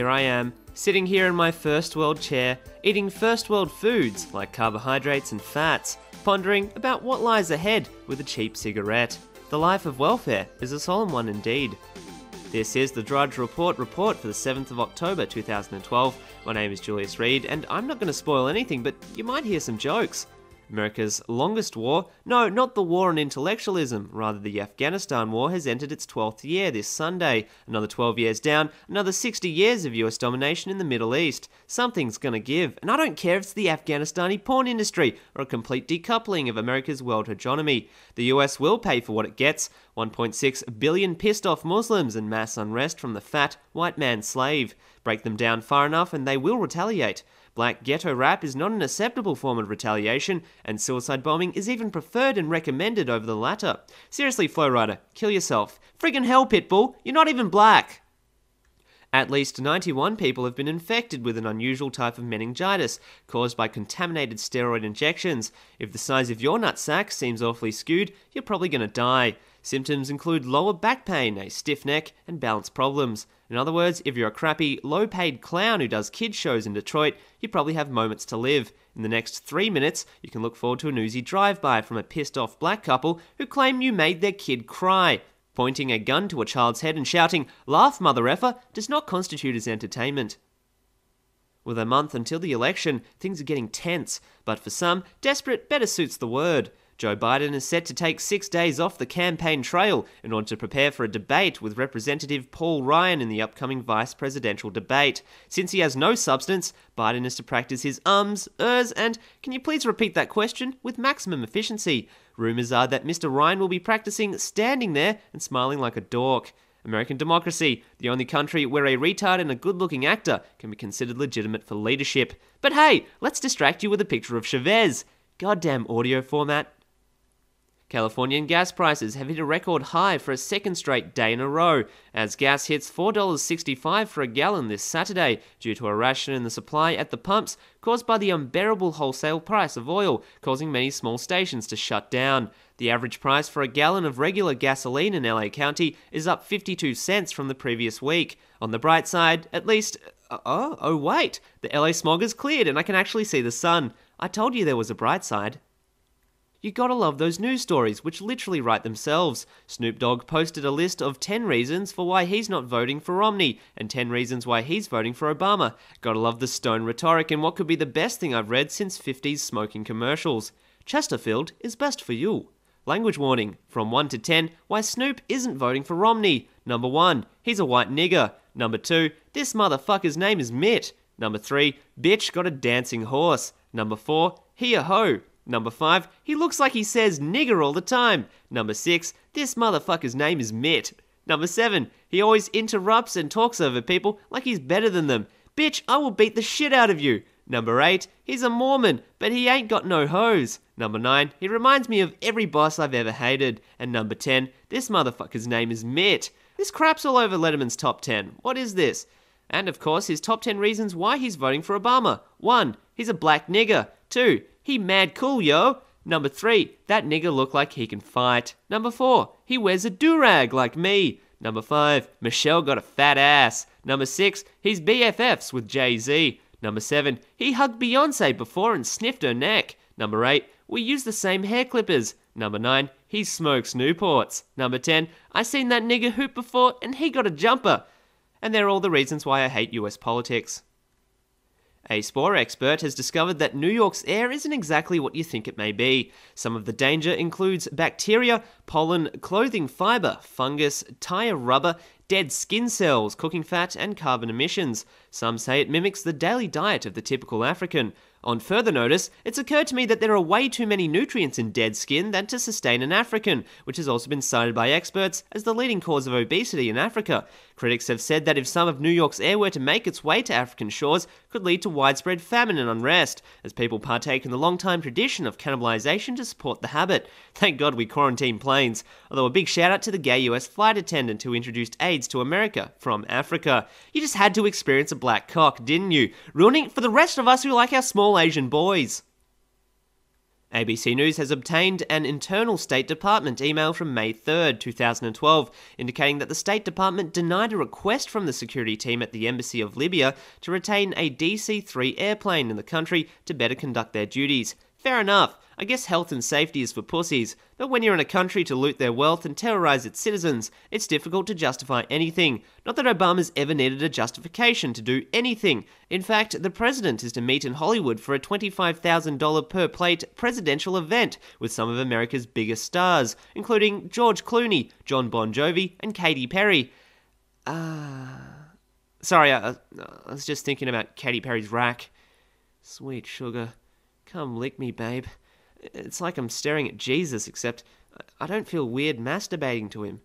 here I am, sitting here in my first world chair, eating first world foods like carbohydrates and fats, pondering about what lies ahead with a cheap cigarette. The life of welfare is a solemn one indeed. This is the Drudge Report for the 7th of October 2012. My name is Julius Reed, and I'm not going to spoil anything, but you might hear some jokes. America's longest war, no, not the war on intellectualism, rather the Afghanistan war has entered its 12th year this Sunday. Another 12 years down, another 60 years of US domination in the Middle East. Something's gonna give, and I don't care if it's the Afghanistani porn industry or a complete decoupling of America's world hegemony. The US will pay for what it gets, 1.6 billion pissed off Muslims and mass unrest from the fat, white man slave. Break them down far enough and they will retaliate. Black ghetto rap is not an acceptable form of retaliation, and suicide bombing is even preferred and recommended over the latter. Seriously, Flowrider, kill yourself. Friggin' hell, Pitbull, you're not even black! At least 91 people have been infected with an unusual type of meningitis caused by contaminated steroid injections. If the size of your nutsack seems awfully skewed, you're probably gonna die. Symptoms include lower back pain, a stiff neck, and balance problems. In other words, if you're a crappy, low-paid clown who does kids shows in Detroit, you probably have moments to live. In the next 3 minutes, you can look forward to a newsy drive-by from a pissed-off black couple who claim you made their kid cry. Pointing a gun to a child's head and shouting, "Laugh, mother effer," does not constitute as entertainment. With a month until the election, things are getting tense, but for some, desperate better suits the word. Joe Biden is set to take 6 days off the campaign trail in order to prepare for a debate with Representative Paul Ryan in the upcoming vice presidential debate. Since he has no substance, Biden is to practice his ums, and can you please repeat that question with maximum efficiency? Rumours are that Mr. Ryan will be practicing standing there and smiling like a dork. American democracy, the only country where a retard and a good-looking actor can be considered legitimate for leadership. But hey, let's distract you with a picture of Chavez. Goddamn audio format. Californian gas prices have hit a record high for a second straight day in a row, as gas hits $4.65 for a gallon this Saturday due to a ration in the supply at the pumps caused by the unbearable wholesale price of oil, causing many small stations to shut down. The average price for a gallon of regular gasoline in LA County is up 52 cents from the previous week. On the bright side, at least... Oh wait, the LA smog is cleared and I can actually see the sun. I told you there was a bright side. You gotta love those news stories, which literally write themselves. Snoop Dogg posted a list of 10 reasons for why he's not voting for Romney, and 10 reasons why he's voting for Obama. Gotta love the stone rhetoric in what could be the best thing I've read since 50s smoking commercials. Chesterfield is best for you. Language warning, from 1 to 10, why Snoop isn't voting for Romney. Number 1, he's a white nigger. Number 2, this motherfucker's name is Mitt. Number 3, bitch got a dancing horse. Number 4, he a hoe. Number 5, he looks like he says nigger all the time. Number 6, this motherfucker's name is Mitt. Number 7, he always interrupts and talks over people like he's better than them. Bitch, I will beat the shit out of you. Number 8, he's a Mormon, but he ain't got no hose. Number 9, he reminds me of every boss I've ever hated. And number 10, this motherfucker's name is Mitt. This crap's all over Letterman's top 10. What is this? And of course, his top 10 reasons why he's voting for Obama. 1, he's a black nigger. 2, he mad cool, yo. Number 3, that nigger look like he can fight. Number 4, he wears a do-rag like me. Number 5, Michelle got a fat ass. Number 6, he's BFFs with Jay-Z. Number 7, he hugged Beyonce before and sniffed her neck. Number 8, we use the same hair clippers. Number 9, he smokes Newports. Number 10, I seen that nigger hoop before and he got a jumper. And they're all the reasons why I hate US politics. A spore expert has discovered that New York's air isn't exactly what you think it may be. Some of the danger includes bacteria, pollen, clothing fibre, fungus, tyre rubber, dead skin cells, cooking fat, and carbon emissions. Some say it mimics the daily diet of the typical African. On further notice, it's occurred to me that there are way too many nutrients in dead skin than to sustain an African, which has also been cited by experts as the leading cause of obesity in Africa. Critics have said that if some of New York's air were to make its way to African shores, could lead to widespread famine and unrest, as people partake in the long-time tradition of cannibalization to support the habit. Thank God we quarantine planes. Although a big shout out to the gay US flight attendant who introduced AIDS to America from Africa. You just had to experience a black cock, didn't you? Ruining it for the rest of us who like our small Asian boys. ABC News has obtained an internal State Department email from May 3rd, 2012, indicating that the State Department denied a request from the security team at the Embassy of Lybia to retain a DC-3 airplane in the country to better conduct their duties. Fair enough. I guess health and safety is for pussies, but when you're in a country to loot their wealth and terrorise its citizens, it's difficult to justify anything. Not that Obama's ever needed a justification to do anything. In fact, the president is to meet in Hollywood for a $25,000 per plate presidential event with some of America's biggest stars, including George Clooney, John Bon Jovi, and Katy Perry. Sorry, I was just thinking about Katy Perry's rack. Sweet sugar. Come lick me, babe. It's like I'm staring at Jesus, except I don't feel weird masturbating to him.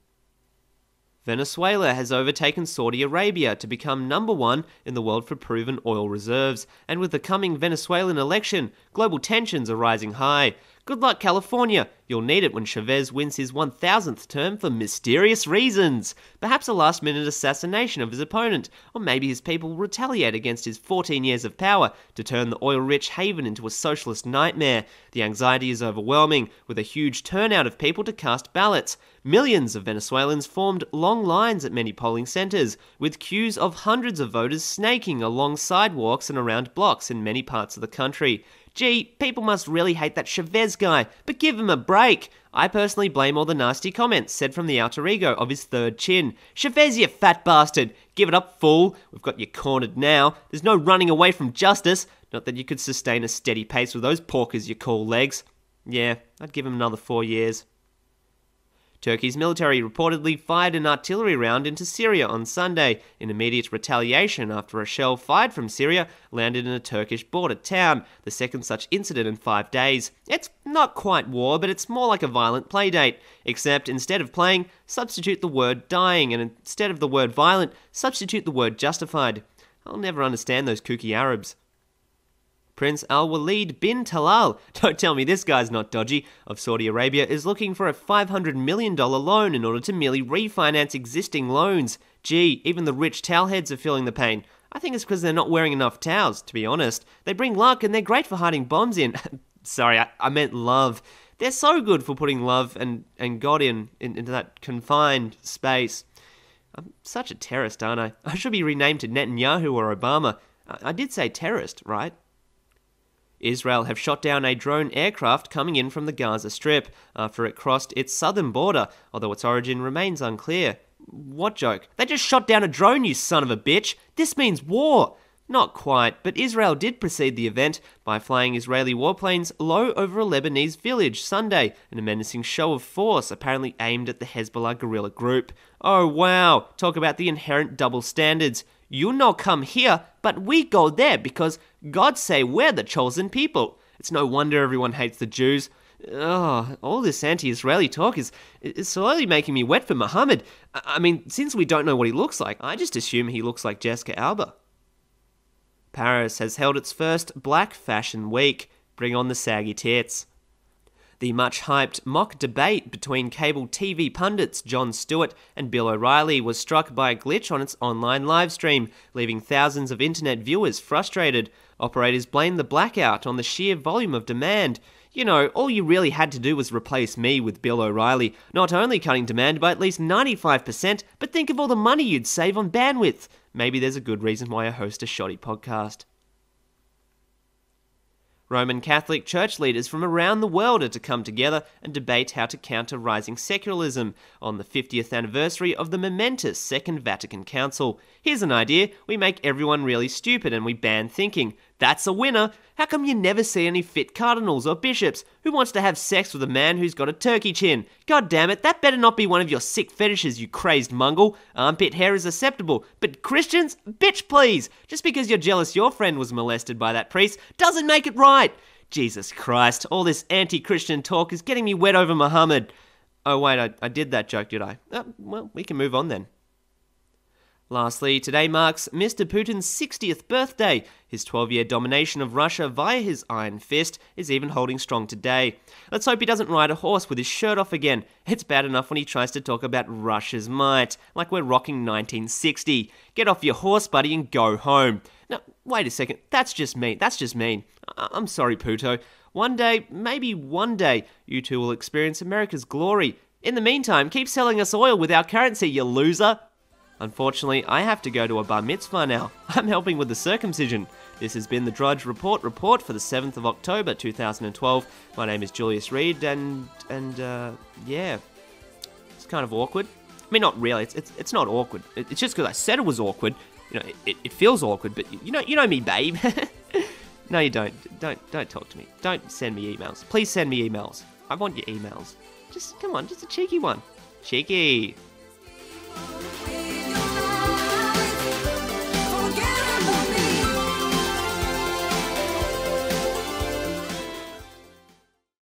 Venezuela has overtaken Saudi Arabia to become number one in the world for proven oil reserves, and with the coming Venezuelan election, global tensions are rising high. Good luck, California. You'll need it when Chavez wins his 1,000th term for mysterious reasons. Perhaps a last-minute assassination of his opponent, or maybe his people will retaliate against his 14 years of power to turn the oil-rich haven into a socialist nightmare. The anxiety is overwhelming, with a huge turnout of people to cast ballots. Millions of Venezuelans formed long lines at many polling centres, with queues of hundreds of voters snaking along sidewalks and around blocks in many parts of the country. Gee, people must really hate that Chavez guy, but give him a break. I personally blame all the nasty comments said from the alter ego of his third chin. Chavez, you fat bastard! Give it up, fool! We've got you cornered now. There's no running away from justice. Not that you could sustain a steady pace with those porkers you call legs. Yeah, I'd give him another 4 years. Turkey's military reportedly fired an artillery round into Syria on Sunday in immediate retaliation after a shell fired from Syria landed in a Turkish border town, the second such incident in 5 days. It's not quite war, but it's more like a violent playdate, except instead of playing, substitute the word dying, and instead of the word violent, substitute the word justified. I'll never understand those kooky Arabs. Prince Al-Walid bin Talal, don't tell me this guy's not dodgy, of Saudi Arabia is looking for a $500 million loan in order to merely refinance existing loans. Gee, even the rich towelheads are feeling the pain. I think it's because they're not wearing enough towels, to be honest. They bring luck and they're great for hiding bombs in. Sorry, I meant love. They're so good for putting love and God into that confined space. I'm such a terrorist, aren't I? I should be renamed to Netanyahu or Obama. I did say terrorist, right? Israel have shot down a drone aircraft coming in from the Gaza Strip after it crossed its southern border, although its origin remains unclear. What joke? They just shot down a drone, you son of a bitch! This means war! Not quite, but Israel did precede the event by flying Israeli warplanes low over a Lebanese village Sunday in a menacing show of force apparently aimed at the Hezbollah guerrilla group. Oh wow, talk about the inherent double standards. You no come here, but we go there because God say we're the chosen people. It's no wonder everyone hates the Jews. Oh, all this anti-Israeli talk is slowly making me wet for Muhammad. I mean, since we don't know what he looks like, I just assume he looks like Jessica Alba. Paris has held its first Black Fashion Week. Bring on the saggy tits. The much-hyped mock debate between cable TV pundits Jon Stewart and Bill O'Reilly was struck by a glitch on its online livestream, leaving thousands of internet viewers frustrated. Operators blamed the blackout on the sheer volume of demand. You know, all you really had to do was replace me with Bill O'Reilly, not only cutting demand by at least 95%, but think of all the money you'd save on bandwidth. Maybe there's a good reason why I host a shoddy podcast. Roman Catholic church leaders from around the world are to come together and debate how to counter rising secularism on the 50th anniversary of the momentous Second Vatican Council. Here's an idea: we make everyone really stupid and we ban thinking. That's a winner! How come you never see any fit cardinals or bishops? Who wants to have sex with a man who's got a turkey chin? God damn it, that better not be one of your sick fetishes, you crazed mongrel. Armpit hair is acceptable, but Christians? Bitch please! Just because you're jealous your friend was molested by that priest doesn't make it right! Jesus Christ, all this anti-Christian talk is getting me wet over Muhammad. Oh wait, I did that joke, did I? Well, we can move on then. Lastly, today marks Mr. Putin's 60th birthday. His 12-year domination of Russia via his iron fist is even holding strong today. Let's hope he doesn't ride a horse with his shirt off again. It's bad enough when he tries to talk about Russia's might, like we're rocking 1960. Get off your horse, buddy, and go home. Now, wait a second, that's just mean. I'm sorry, Puto. One day, maybe one day, you two will experience America's glory. In the meantime, keep selling us oil with our currency, you loser. Unfortunately, I have to go to a bar mitzvah now. I'm helping with the circumcision. This has been the Drudge Report for the 7th of October 2012. My name is Julius Reed, and yeah, it's kind of awkward. I mean, not really. It's not awkward. It's just because I said it was awkward. You know, it feels awkward, but you know me, babe. No, you don't. Don't talk to me. Don't send me emails. Please send me emails. I want your emails. Just come on, just a cheeky one. Cheeky.